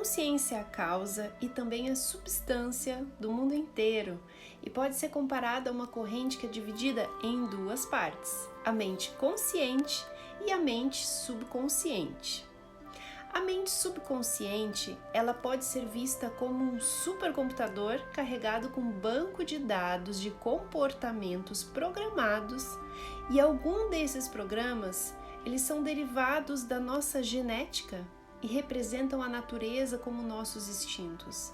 consciência é a causa e também a substância do mundo inteiro e pode ser comparada a uma corrente que é dividida em duas partes, a mente consciente e a mente subconsciente. A mente subconsciente, ela pode ser vista como um supercomputador carregado com um banco de dados de comportamentos programados e algum desses programas, eles são derivados da nossa genética e representam a natureza como nossos instintos.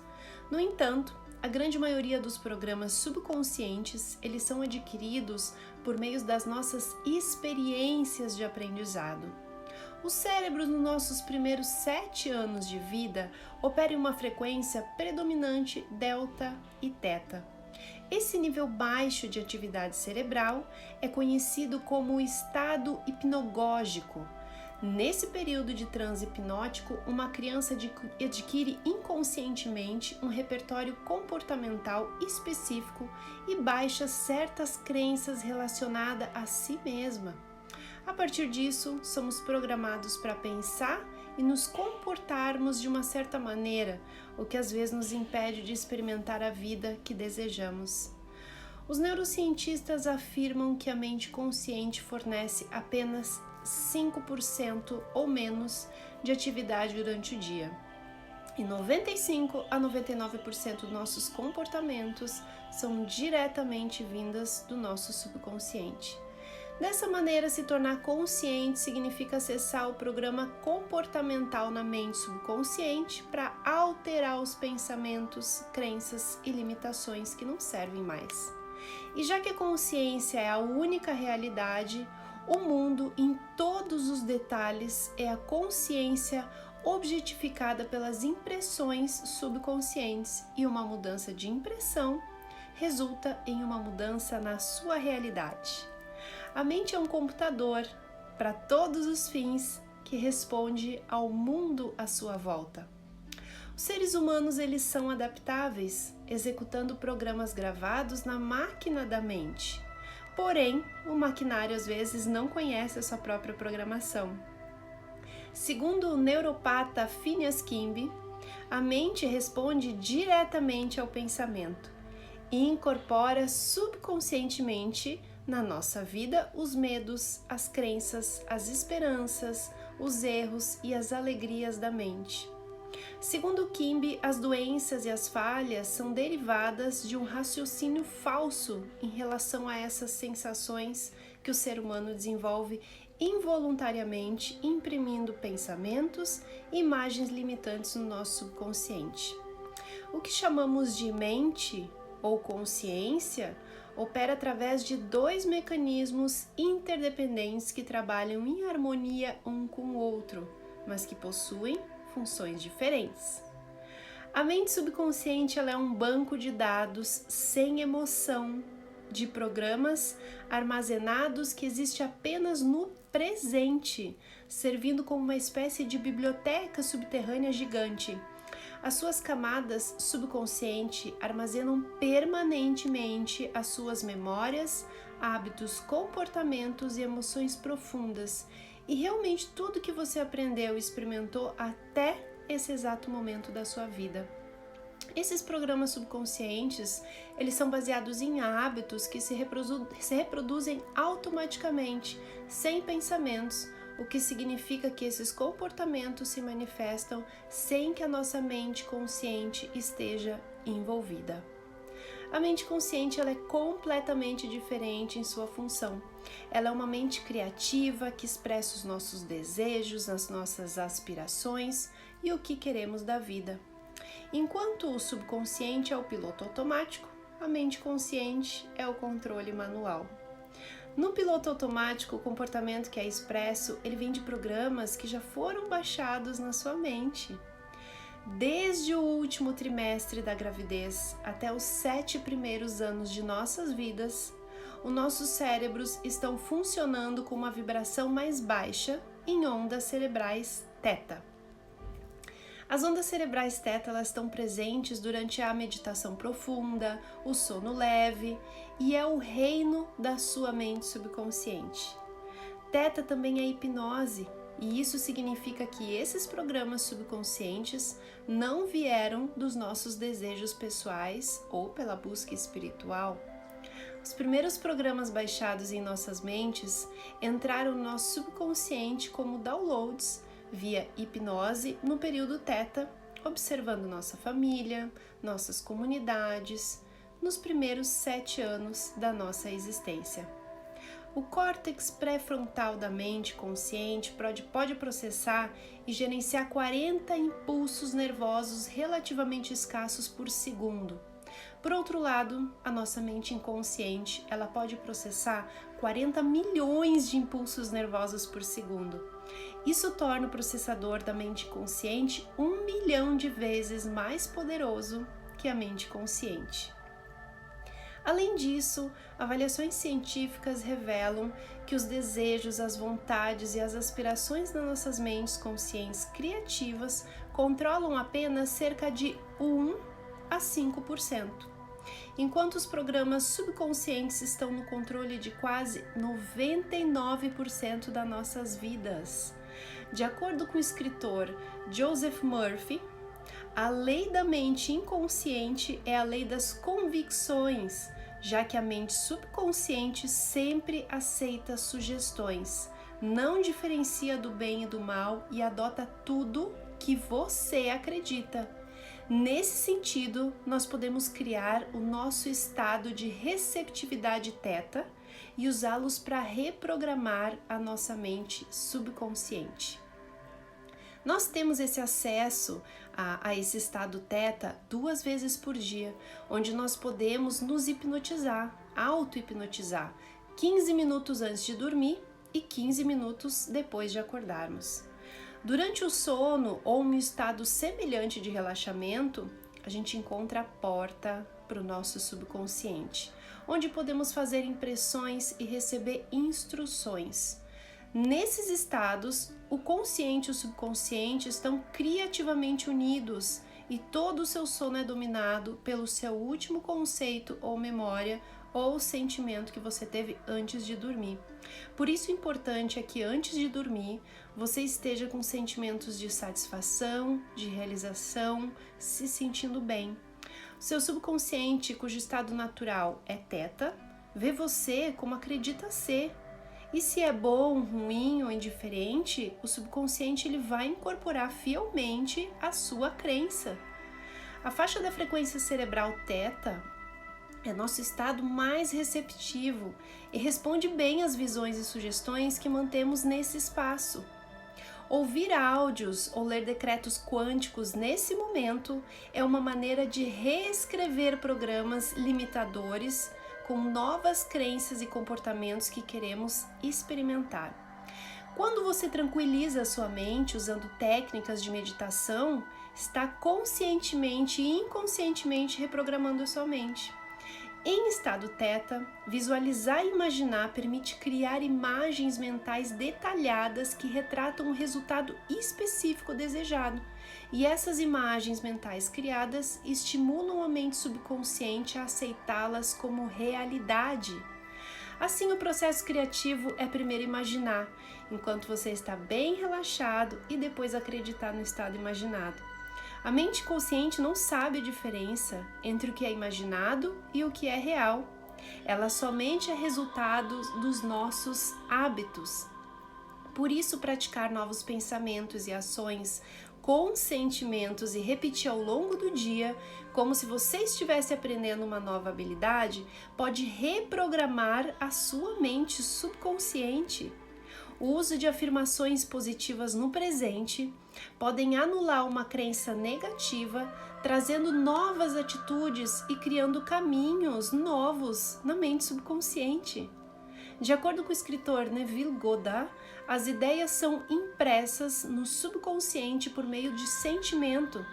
No entanto, a grande maioria dos programas subconscientes, eles são adquiridos por meio das nossas experiências de aprendizado. O cérebro, nos nossos primeiros 7 anos de vida, opera em uma frequência predominante delta e teta. Esse nível baixo de atividade cerebral é conhecido como o estado hipnagógico. Nesse período de transe hipnótico, uma criança adquire inconscientemente um repertório comportamental específico e baixa certas crenças relacionadas a si mesma. A partir disso, somos programados para pensar e nos comportarmos de uma certa maneira, o que às vezes nos impede de experimentar a vida que desejamos. Os neurocientistas afirmam que a mente consciente fornece apenas 5% ou menos de atividade durante o dia. E 95 a 99% dos nossos comportamentos são diretamente vindas do nosso subconsciente. Dessa maneira, se tornar consciente significa acessar o programa comportamental na mente subconsciente para alterar os pensamentos, crenças e limitações que não servem mais. E já que a consciência é a única realidade, o mundo em todos os detalhes é a consciência objetificada pelas impressões subconscientes e uma mudança de impressão resulta em uma mudança na sua realidade. A mente é um computador para todos os fins que responde ao mundo à sua volta. Os seres humanos eles são adaptáveis, executando programas gravados na máquina da mente. Porém, o maquinário às vezes não conhece a sua própria programação. Segundo o neuropata Phineas Kimby, a mente responde diretamente ao pensamento e incorpora subconscientemente na nossa vida os medos, as crenças, as esperanças, os erros e as alegrias da mente. Segundo Kimby, as doenças e as falhas são derivadas de um raciocínio falso em relação a essas sensações que o ser humano desenvolve involuntariamente, imprimindo pensamentos e imagens limitantes no nosso subconsciente. O que chamamos de mente ou consciência opera através de 2 mecanismos interdependentes que trabalham em harmonia um com o outro, mas que possuem funções diferentes. A mente subconsciente ela é um banco de dados sem emoção, de programas armazenados que existe apenas no presente, servindo como uma espécie de biblioteca subterrânea gigante. As suas camadas subconsciente armazenam permanentemente as suas memórias, hábitos, comportamentos e emoções profundas e realmente tudo que você aprendeu e experimentou até esse exato momento da sua vida. Esses programas subconscientes, eles são baseados em hábitos que se reproduzem automaticamente, sem pensamentos, o que significa que esses comportamentos se manifestam sem que a nossa mente consciente esteja envolvida. A mente consciente ela é completamente diferente em sua função. Ela é uma mente criativa que expressa os nossos desejos, as nossas aspirações e o que queremos da vida. Enquanto o subconsciente é o piloto automático, a mente consciente é o controle manual. No piloto automático, o comportamento que é expresso, ele vem de programas que já foram baixados na sua mente. Desde o último trimestre da gravidez até os 7 primeiros anos de nossas vidas, os nossos cérebros estão funcionando com uma vibração mais baixa em ondas cerebrais θ. As ondas cerebrais θ elas estão presentes durante a meditação profunda, o sono leve e é o reino da sua mente subconsciente. θ também é hipnose, E isso significa que esses programas subconscientes não vieram dos nossos desejos pessoais ou pela busca espiritual. Os primeiros programas baixados em nossas mentes entraram no nosso subconsciente como downloads via hipnose no período Theta, observando nossa família, nossas comunidades, nos primeiros 7 anos da nossa existência. O córtex pré-frontal da mente consciente pode processar e gerenciar 40 impulsos nervosos relativamente escassos por segundo. Por outro lado, a nossa mente inconsciente, ela pode processar 40 milhões de impulsos nervosos por segundo. Isso torna o processador da mente consciente 1 milhão de vezes mais poderoso que a mente consciente. Além disso, avaliações científicas revelam que os desejos, as vontades e as aspirações das nossas mentes conscientes criativas controlam apenas cerca de 1 a 5%, enquanto os programas subconscientes estão no controle de quase 99% das nossas vidas. De acordo com o escritor Joseph Murphy, a lei da mente inconsciente é a lei das convicções, já que a mente subconsciente sempre aceita sugestões, não diferencia do bem e do mal e adota tudo que você acredita. Nesse sentido, nós podemos criar o nosso estado de receptividade Theta e usá-los para reprogramar a nossa mente subconsciente. Nós temos esse acesso a esse estado Theta 2 vezes por dia, onde nós podemos nos hipnotizar, auto-hipnotizar, 15 minutos antes de dormir e 15 minutos depois de acordarmos. Durante o sono ou um estado semelhante de relaxamento, a gente encontra a porta para o nosso subconsciente, onde podemos fazer impressões e receber instruções. Nesses estados, o consciente e o subconsciente estão criativamente unidos e todo o seu sono é dominado pelo seu último conceito ou memória ou sentimento que você teve antes de dormir. Por isso, o importante é que antes de dormir, você esteja com sentimentos de satisfação, de realização, se sentindo bem. O seu subconsciente, cujo estado natural é Theta, vê você como acredita ser. E se é bom, ruim ou indiferente, o subconsciente ele vai incorporar fielmente a sua crença. A faixa da frequência cerebral Theta é nosso estado mais receptivo e responde bem às visões e sugestões que mantemos nesse espaço. Ouvir áudios ou ler decretos quânticos nesse momento é uma maneira de reescrever programas limitadores com novas crenças e comportamentos que queremos experimentar. Quando você tranquiliza a sua mente usando técnicas de meditação, está conscientemente e inconscientemente reprogramando a sua mente. Em estado Theta, visualizar e imaginar permite criar imagens mentais detalhadas que retratam um resultado específico desejado. E essas imagens mentais criadas estimulam a mente subconsciente a aceitá-las como realidade. Assim, o processo criativo é primeiro imaginar, enquanto você está bem relaxado, e depois acreditar no estado imaginado. A mente consciente não sabe a diferença entre o que é imaginado e o que é real. Ela somente é resultado dos nossos hábitos. Por isso, praticar novos pensamentos e ações com sentimentos e repetir ao longo do dia, como se você estivesse aprendendo uma nova habilidade, pode reprogramar a sua mente subconsciente. O uso de afirmações positivas no presente podem anular uma crença negativa, trazendo novas atitudes e criando caminhos novos na mente subconsciente. De acordo com o escritor Neville Goddard, as ideias são impressas no subconsciente por meio de sentimento,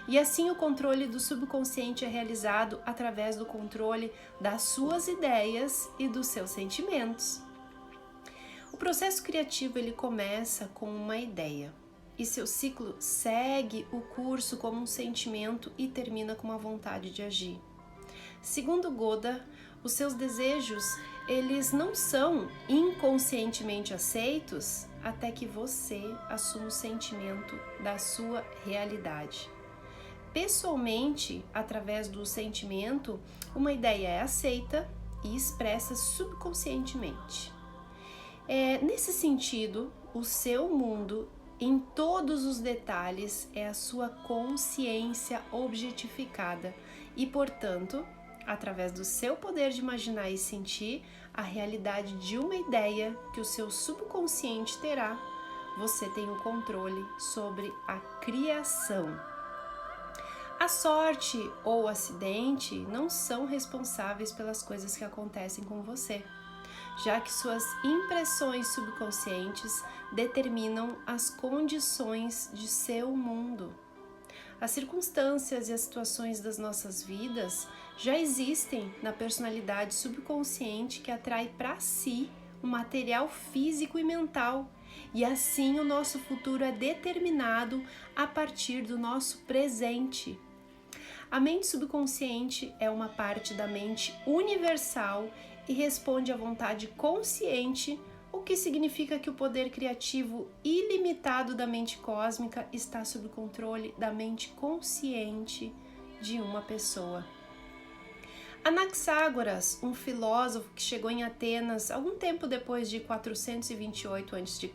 e assim o controle do subconsciente é realizado através do controle das suas ideias e dos seus sentimentos. O processo criativo ele começa com uma ideia e seu ciclo segue o curso como um sentimento e termina com uma vontade de agir. Segundo Goddard, Os seus desejos, eles não são inconscientemente aceitos até que você assuma o sentimento da sua realidade. Pessoalmente, através do sentimento, uma ideia é aceita e expressa subconscientemente. Nesse sentido, o seu mundo, em todos os detalhes, é a sua consciência objetificada e, portanto, através do seu poder de imaginar e sentir a realidade de uma ideia que o seu subconsciente terá, você tem o controle sobre a criação. A sorte ou o acidente não são responsáveis pelas coisas que acontecem com você, já que suas impressões subconscientes determinam as condições de seu mundo. As circunstâncias e as situações das nossas vidas já existem na personalidade subconsciente que atrai para si o material físico e mental, e assim o nosso futuro é determinado a partir do nosso presente. A mente subconsciente é uma parte da mente universal e responde à vontade consciente, o que significa que o poder criativo ilimitado da mente cósmica está sob controle da mente consciente de uma pessoa. Anaxágoras, um filósofo que chegou em Atenas algum tempo depois de 428 a.C.,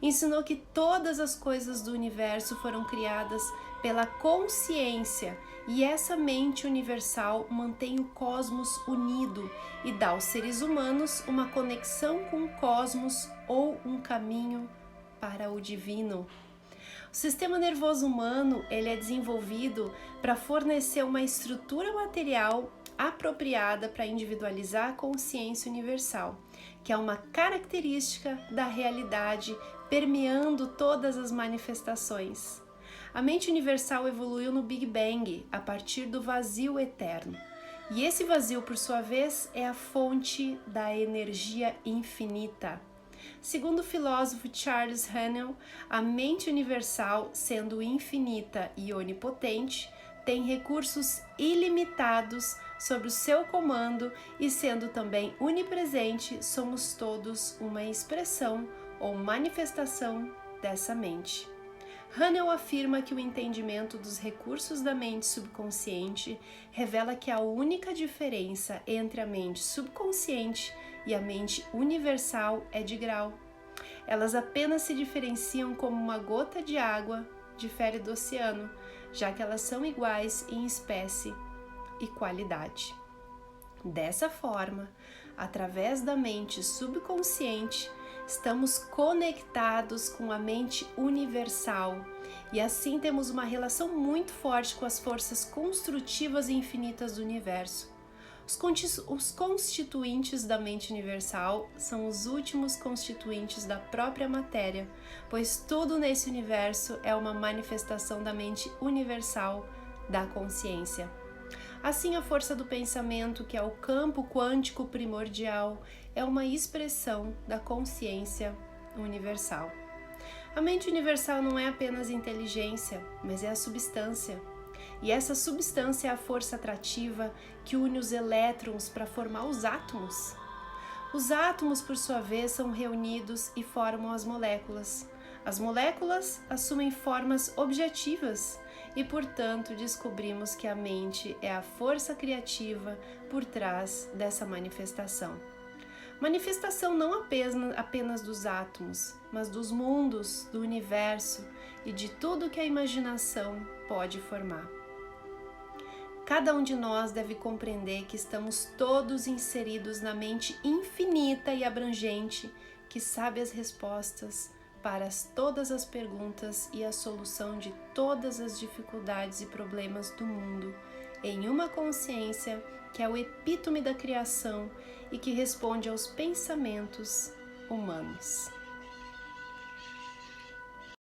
ensinou que todas as coisas do universo foram criadas pela consciência e essa mente universal mantém o cosmos unido e dá aos seres humanos uma conexão com o cosmos ou um caminho para o divino. O sistema nervoso humano ele é desenvolvido para fornecer uma estrutura material apropriada para individualizar a consciência universal, que é uma característica da realidade permeando todas as manifestações. A mente universal evoluiu no Big Bang, a partir do vazio eterno. E esse vazio, por sua vez, é a fonte da energia infinita. Segundo o filósofo Charles Haanel, a mente universal, sendo infinita e onipotente, tem recursos ilimitados sob o seu comando e, sendo também onipresente, somos todos uma expressão ou manifestação dessa mente. Haanel afirma que o entendimento dos recursos da mente subconsciente revela que a única diferença entre a mente subconsciente e a mente universal é de grau. Elas apenas se diferenciam como uma gota de água difere do oceano, já que elas são iguais em espécie e qualidade. Dessa forma, através da mente subconsciente, estamos conectados com a mente universal e assim temos uma relação muito forte com as forças construtivas e infinitas do universo. Os constituintes da mente universal são os últimos constituintes da própria matéria, pois tudo nesse universo é uma manifestação da mente universal da consciência. Assim, a força do pensamento, que é o campo quântico primordial, é uma expressão da consciência universal. A mente universal não é apenas inteligência, mas é a substância. E essa substância é a força atrativa que une os elétrons para formar os átomos. Os átomos, por sua vez, são reunidos e formam as moléculas. As moléculas assumem formas objetivas e, portanto, descobrimos que a mente é a força criativa por trás dessa manifestação. Manifestação não apenas dos átomos, mas dos mundos, do universo e de tudo que a imaginação pode formar. Cada um de nós deve compreender que estamos todos inseridos na mente infinita e abrangente que sabe as respostas para todas as perguntas e a solução de todas as dificuldades e problemas do mundo, em uma consciência que é o epítome da criação e que responde aos pensamentos humanos.